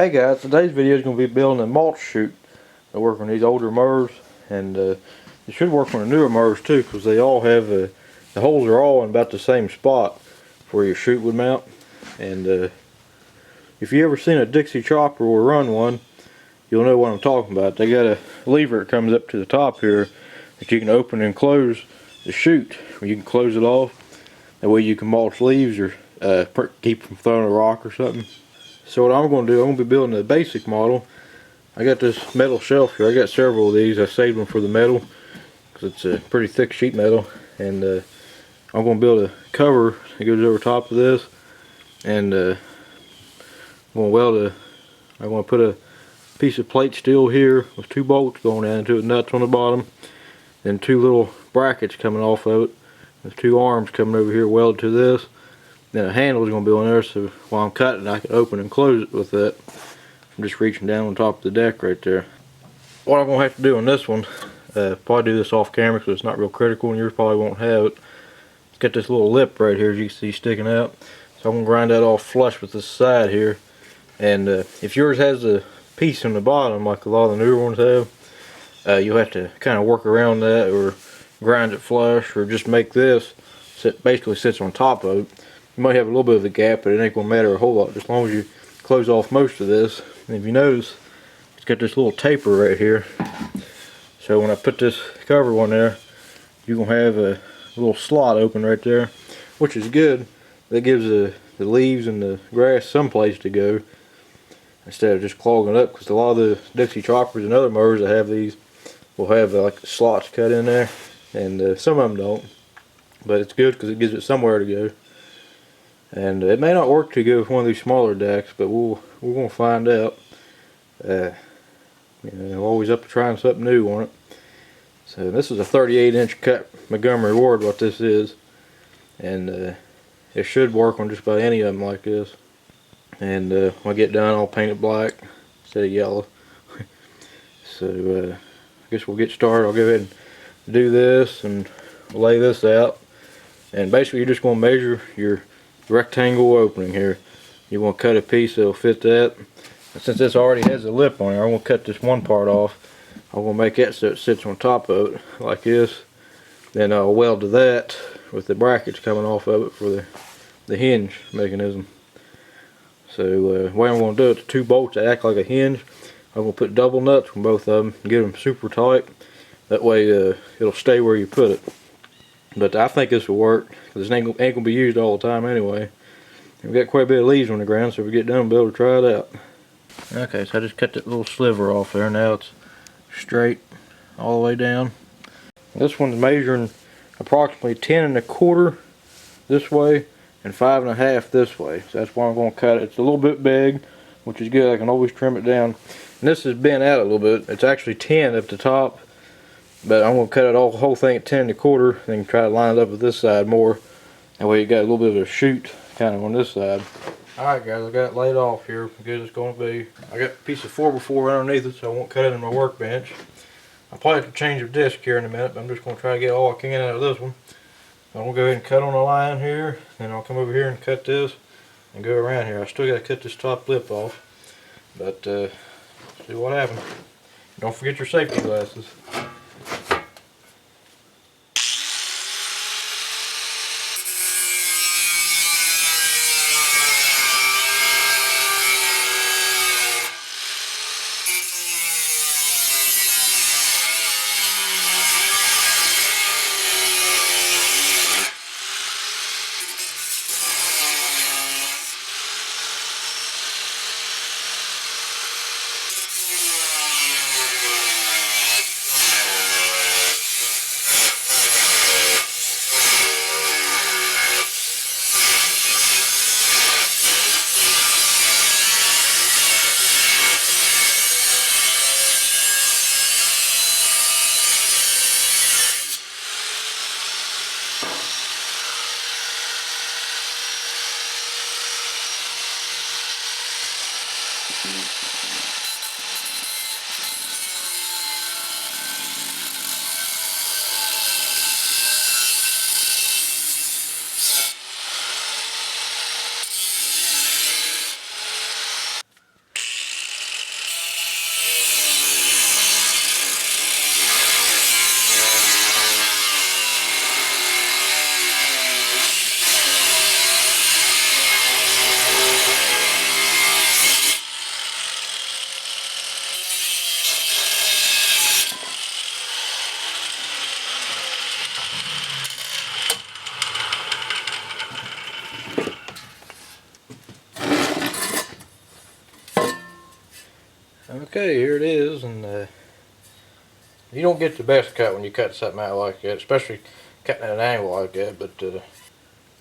Hey guys, today's video is going to be building a mulch chute. I work on these older mowers, and it should work on the newer mowers too, because they all have the holes are all in about the same spot where your chute would mount. And if you ever seen a Dixie chopper or run one, you'll know what I'm talking about. They got a lever that comes up to the top here that you can open and close the chute. You can close it off. That way you can mulch leaves or keep from throwing a rock or something. So what I'm going to do, I'm going to be building a basic model. I got this metal shelf here. I got several of these. I saved them for the metal because it's a pretty thick sheet metal. And I'm going to build a cover that goes over top of this. And I'm going to put a piece of plate steel here with 2 bolts going down into it, nuts on the bottom. Then 2 little brackets coming off of it. There's 2 arms coming over here welded to this. Then a handle is going to be on there, so while I'm cutting I can open and close it with that. I'm just reaching down on top of the deck right there. What I'm going to have to do on this one, probably do this off camera because it's not real critical and yours probably won't have it. It's got this little lip right here as you can see sticking out. So I'm going to grind that off flush with this side here. And if yours has a piece in the bottom like a lot of the newer ones have, you'll have to kind of work around that or grind it flush or just make this basically sits on top of it. You might have a little bit of a gap, but it ain't going to matter a whole lot, just as long as you close off most of this. And if you notice, it's got this little taper right here. So when I put this cover on there, you're going to have a little slot open right there, which is good. That gives the leaves and the grass some place to go instead of just clogging up, because a lot of the Dixie choppers and other mowers that have these will have like slots cut in there, and some of them don't. But it's good because it gives it somewhere to go. And it may not work too good with one of these smaller decks, but we're gonna find out. You know, always up to trying something new on it. So this is a 38-inch cut Montgomery ward, what this is, and it should work on just about any of them like this. And when I get done, I'll paint it black instead of yellow. So I guess we'll get started. I'll go ahead and do this and lay this out. And basically, you're just gonna measure your rectangle opening here. You want to cut a piece that'll fit that. And since this already has a lip on it, I'm going to cut this one part off. I'm going to make that so it sits on top of it like this. Then I'll weld to that with the brackets coming off of it for the hinge mechanism. So the way I'm going to do it, the 2 bolts that act like a hinge, I'm going to put double nuts on both of them and get them super tight. That way it'll stay where you put it. But I think this will work, because this ain't going to be used all the time anyway. We've got quite a bit of leaves on the ground, so if we get done, we'll be able to try it out. Okay, so I just cut that little sliver off there. Now it's straight all the way down. This one's measuring approximately 10 1/4 this way and 5 1/2 this way. So that's why I'm going to cut it. It's a little bit big, which is good. I can always trim it down. And this is bent out a little bit. It's actually 10 at the top. But I'm going to cut it the whole thing at 10 1/4 and try to line it up with this side more. That way you got a little bit of a chute kind of on this side. Alright guys, I got it laid off here. Good it's going to be. I got a piece of 4x4 underneath it, so I won't cut it in my workbench. I'll probably have to change the disc here in a minute, but I'm just going to try to get all I can out of this one. I'm going to go ahead and cut on the line here. Then I'll come over here and cut this and go around here. I still got to cut this top lip off. But see what happens. Don't forget your safety glasses. Okay, here it is, and you don't get the best cut when you cut something out like that, especially cutting at an angle like that, but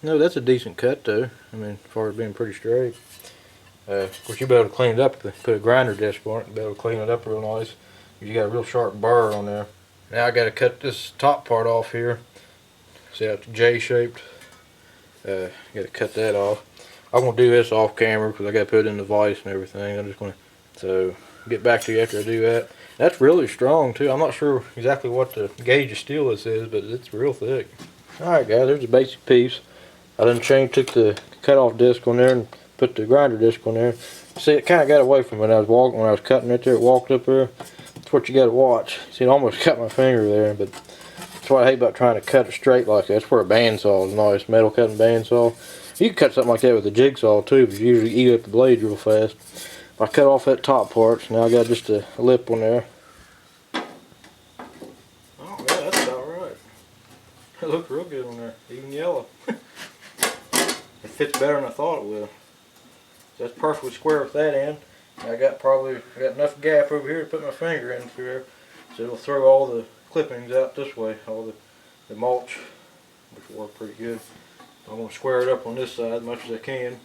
no, that's a decent cut though. I mean, as far as being pretty straight. Of course, you'll be able to clean it up, put a grinder disc on it, and be able to clean it up real nice. You got a real sharp burr on there. Now I got to cut this top part off here. See how it's J-shaped? Got to cut that off. I'm going to do this off camera because I got to put it in the vise and everything. I'm just going to get back to you after I do that. That's really strong too. I'm not sure exactly what the gauge of steel this is, but it's real thick. Alright guys, there's the basic piece. I done took the cut-off disc on there and put the grinder disc on there. See, it kind of got away from when I was walking, when I was cutting right there. It walked up there. That's what you got to watch. See, it almost cut my finger there, but that's what I hate about trying to cut it straight like that. That's where a bandsaw is nice, metal cutting bandsaw. You can cut something like that with a jigsaw too, but you usually eat up the blade real fast. I cut off that top part, so now I got just a lip on there. Oh yeah, that's about right. It looks real good on there, even yellow. It fits better than I thought it will. So that's perfectly square with that end. I got enough gap over here to put my finger in through there, so it'll throw all the clippings out this way, all the mulch, which will work pretty good. I'm going to square it up on this side as much as I can.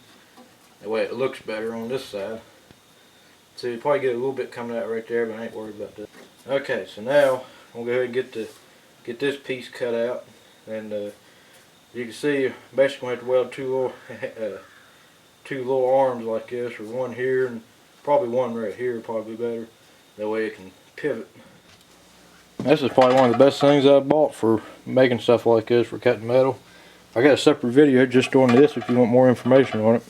That way it looks better on this side. So you probably get a little bit coming out right there, but I ain't worried about that. Okay, so now I'm going to go ahead and get this piece cut out, and you can see basically I'm going to have to weld two little arms like this, or one here and probably one right here, probably better. That way it can pivot. This is probably one of the best things I've bought for making stuff like this, for cutting metal. I got a separate video just on this if you want more information on it.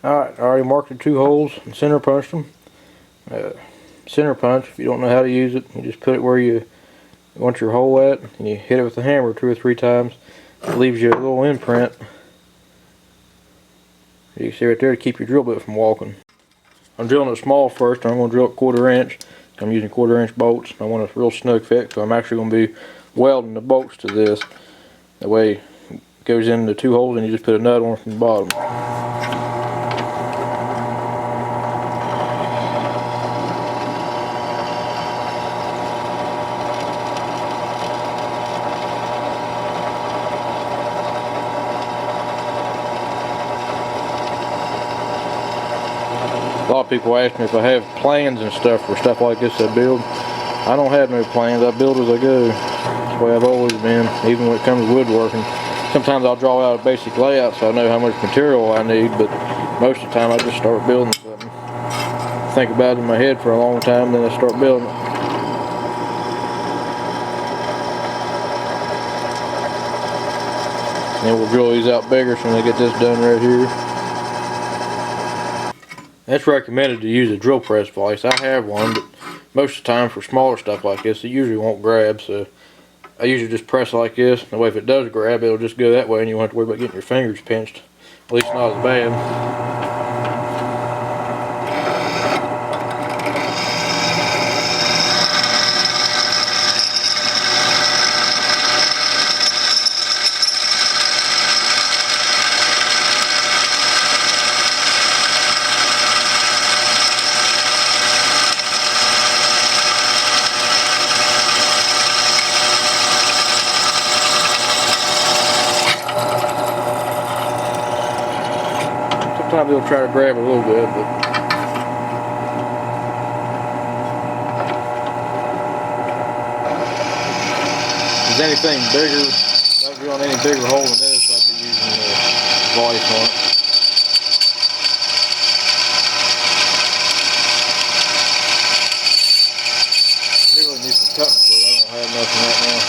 Alright, I already marked the two holes and center punched them. Center punch, if you don't know how to use it, you just put it where you want your hole at, and you hit it with the hammer 2 or 3 times. It leaves you a little imprint. You can see right there to keep your drill bit from walking. I'm drilling it small first, and I'm going to drill it 1/4 inch. I'm using 1/4 inch bolts. I want a real snug fit, so I'm actually going to be welding the bolts to this. That way it goes in the 2 holes, and you just put a nut on from the bottom. A lot of people ask me if I have plans and stuff for stuff like this I build. I don't have no plans. I build as I go. That's the way I've always been, even when it comes to woodworking. Sometimes I'll draw out a basic layout so I know how much material I need, but most of the time I just start building something. Think about it in my head for a long time, then I start building it. Then we'll drill these out bigger so when I get this done right here. It's recommended to use a drill press vise. I have one, but most of the time for smaller stuff like this, it usually won't grab, so I usually just press like this. That way if it does grab, it'll just go that way and you won't have to worry about getting your fingers pinched. At least not as bad. Sometimes it'll try to grab a little bit, but if there's anything bigger, if I was drilling any bigger hole than this, I'd be using the vise on it. I really need some cutting fluid. I don't have nothing right now.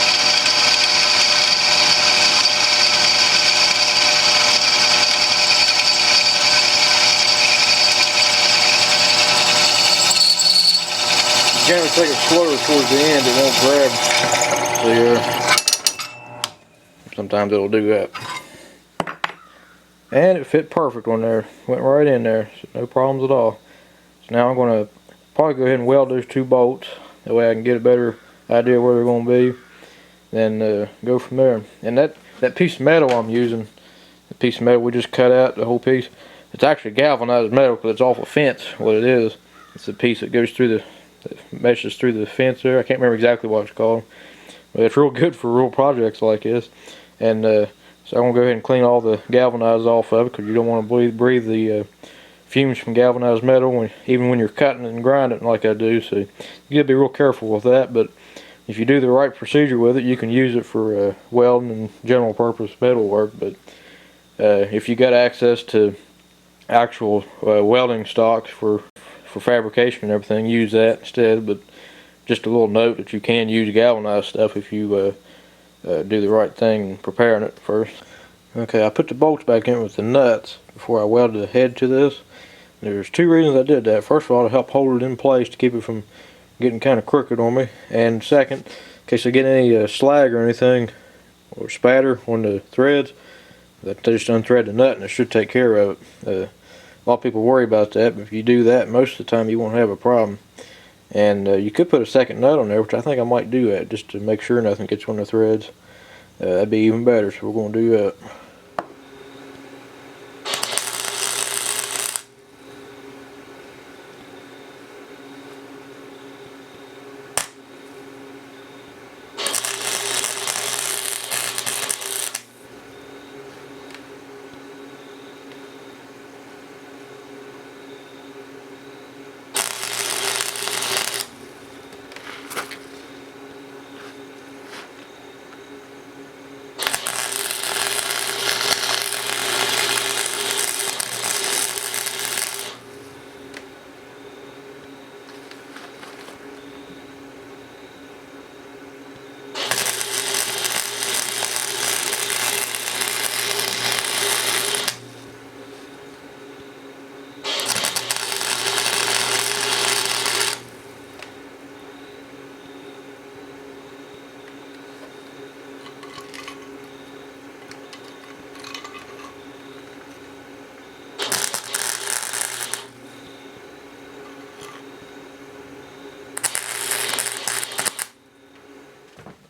generally take it slower towards the end, it won't grab. So sometimes it'll do that. And it fit perfect on there. Went right in there. So no problems at all. So now I'm going to probably go ahead and weld those 2 bolts. That way I can get a better idea where they're going to be. Then go from there. And that piece of metal I'm using, the piece of metal we just cut out, the whole piece, it's actually galvanized metal because it's off a fence, what it is. It's the piece that goes through that meshes through the fence there. I can't remember exactly what it's called. But it's real good for real projects like this. And so I'm going to go ahead and clean all the galvanized off of it because you don't want to breathe the fumes from galvanized metal even when you're cutting and grinding like I do. So you got to be real careful with that. But if you do the right procedure with it, you can use it for welding and general purpose metal work. But if you got access to actual welding stocks for fabrication and everything, use that instead. But just a little note that you can use galvanized stuff if you do the right thing in preparing it first. Okay, I put the bolts back in with the nuts before I welded the head to this. There's 2 reasons I did that. First of all, to help hold it in place to keep it from getting kind of crooked on me. And second, in case I get any slag or anything or spatter on the threads, that they just unthread the nut and it should take care of it. A lot of people worry about that, but if you do that, most of the time you won't have a problem. And you could put a second nut on there, which I think I might do that, just to make sure nothing gets on the threads. That'd be even better, so we're going to do that.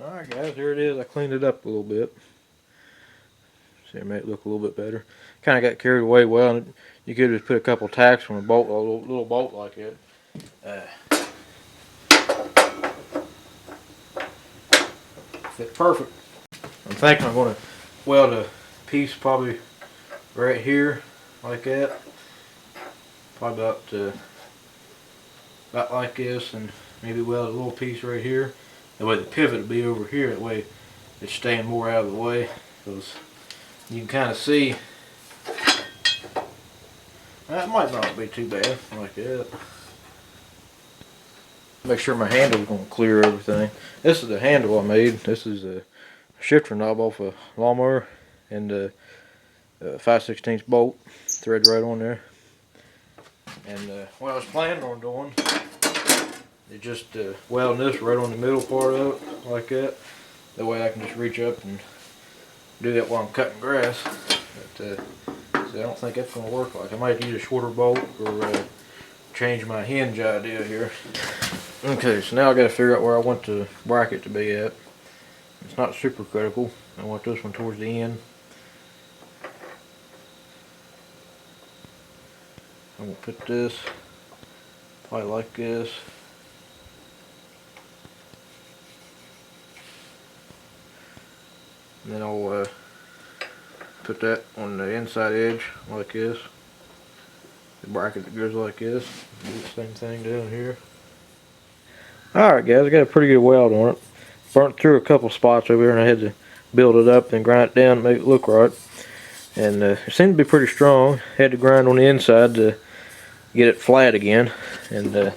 Alright guys, here it is. I cleaned it up a little bit. See, it made it look a little bit better. Kind of got carried away well, and you could just put a couple tacks on a bolt, a little bolt like it. Fit perfect. I'm thinking I'm going to weld a piece probably right here, like that. Probably about like this, and maybe weld a little piece right here. That way the pivot will be over here. That way it's staying more out of the way. Because you can kind of see. That might not be too bad, like that. Make sure my handle's going to clear everything. This is the handle I made. This is a shifter knob off a lawnmower, and a 5/16 bolt thread right on there. And what I was planning on doing is just welding this right on the middle part of it, like that. That way I can just reach up and do that while I'm cutting grass. But so I don't think that's going to work. Like I might use a shorter bolt or change my hinge idea here. Okay, so now I got to figure out where I want the bracket to be at. It's not super critical. I want this one towards the end. I'm going to put this probably like this. And then I'll put that on the inside edge like this. The bracket that goes like this. Do the same thing down here. Alright guys, I got a pretty good weld on it. Burnt through a couple spots over here and I had to build it up and grind it down and make it look right. And it seemed to be pretty strong. Had to grind on the inside to get it flat again. And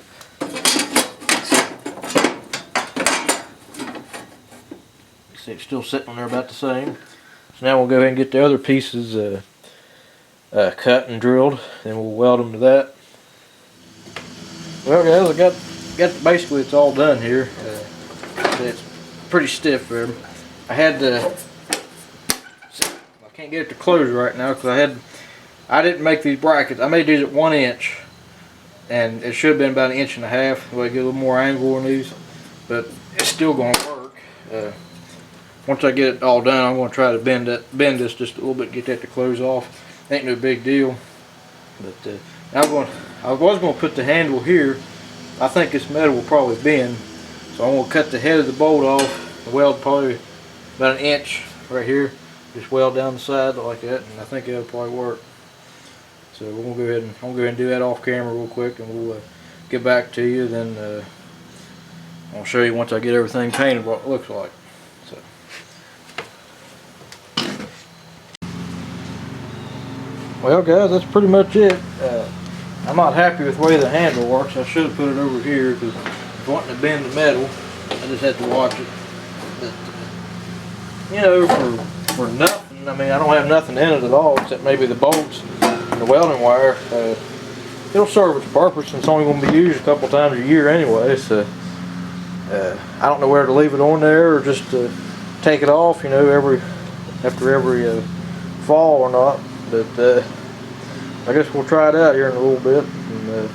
see, it's still sitting on there about the same. So now we'll go ahead and get the other pieces cut and drilled, and we'll weld them to that. Well guys, I got basically it's all done here. It's pretty stiff there. I had to, I can't get it to close right now because I didn't make these brackets. I made these at 1 inch, and it should have been about 1.5 inches. So I get a little more angle on these, but it's still going to work. Once I get it all done, I'm going to try to bend this just a little bit, get that to close off. Ain't no big deal. But I was going to put the handle here. I think this metal will probably bend, so I'm going to cut the head of the bolt off, weld probably about 1 inch right here, just weld down the side like that, and I think it'll probably work. So we're going to go ahead and do that off camera real quick, and we'll get back to you. Then I'll show you once I get everything painted what it looks like. So. Well guys, that's pretty much it. I'm not happy with the way the handle works. I should have put it over here because if I wanting to bend the metal, I just had to watch it. But, you know, for nothing, I mean, I don't have nothing in it at all except maybe the bolts and the welding wire. It'll serve its purpose, and it's only going to be used a couple times a year anyway. So I don't know whether to leave it on there or just take it off, you know, after every fall or not. But I guess we'll try it out here in a little bit and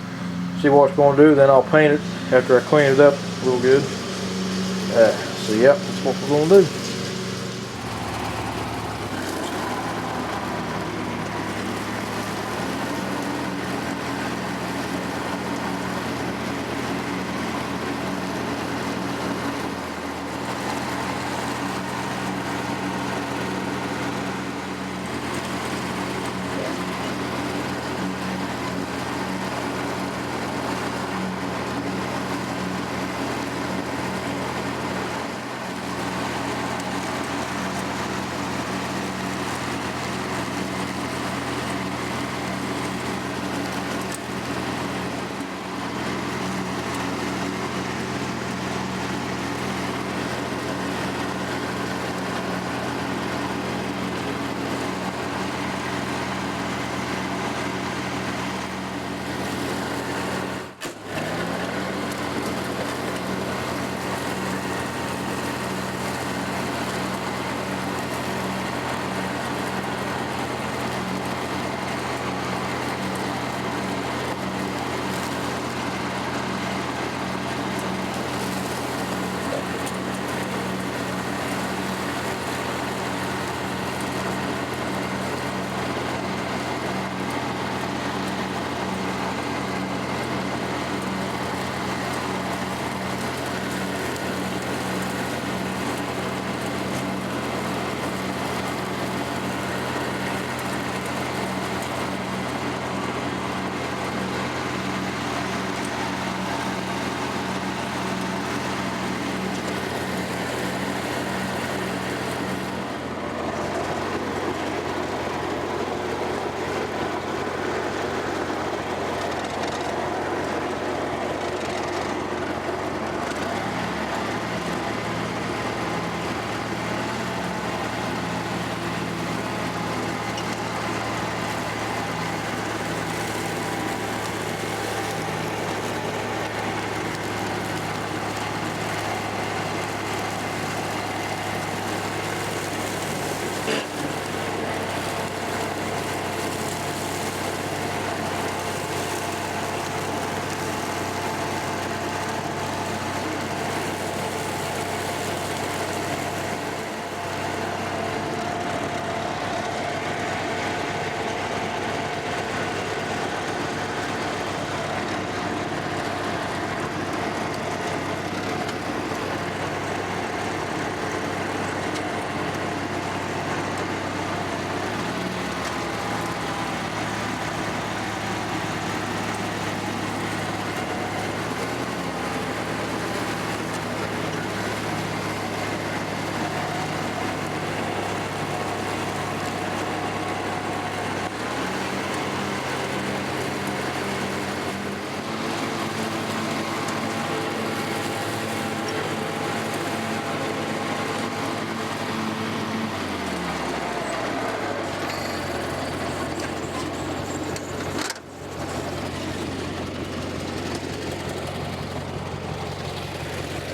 see what it's going to do. Then I'll paint it after I clean it up real good. So yep, that's what we're going to do.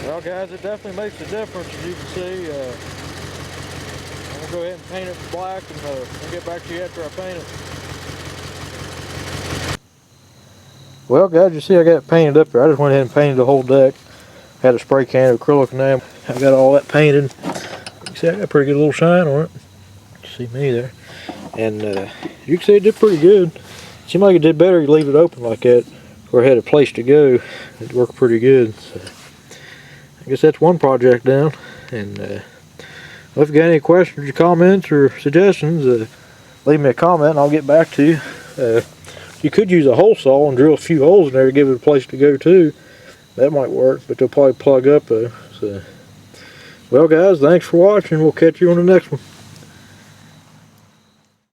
Well guys, it definitely makes a difference, as you can see. I'm going to go ahead and paint it black, and I'll get back to you after I paint it. Well guys, you see I got it painted up there. I just went ahead and painted the whole deck. Had a spray can of acrylic enamel. I got all that painted. You see I got a pretty good little shine on it. You see me there. And you can see it did pretty good. Seemed like it did better you leave it open like that, where it had a place to go. It worked pretty good. So I guess that's one project down. And well, if you got any questions or comments or suggestions, leave me a comment and I'll get back to you. You could use a hole saw and drill a few holes in there to give it a place to go too. That might work, but they'll probably plug up though. So, well guys, thanks for watching. We'll catch you on the next one.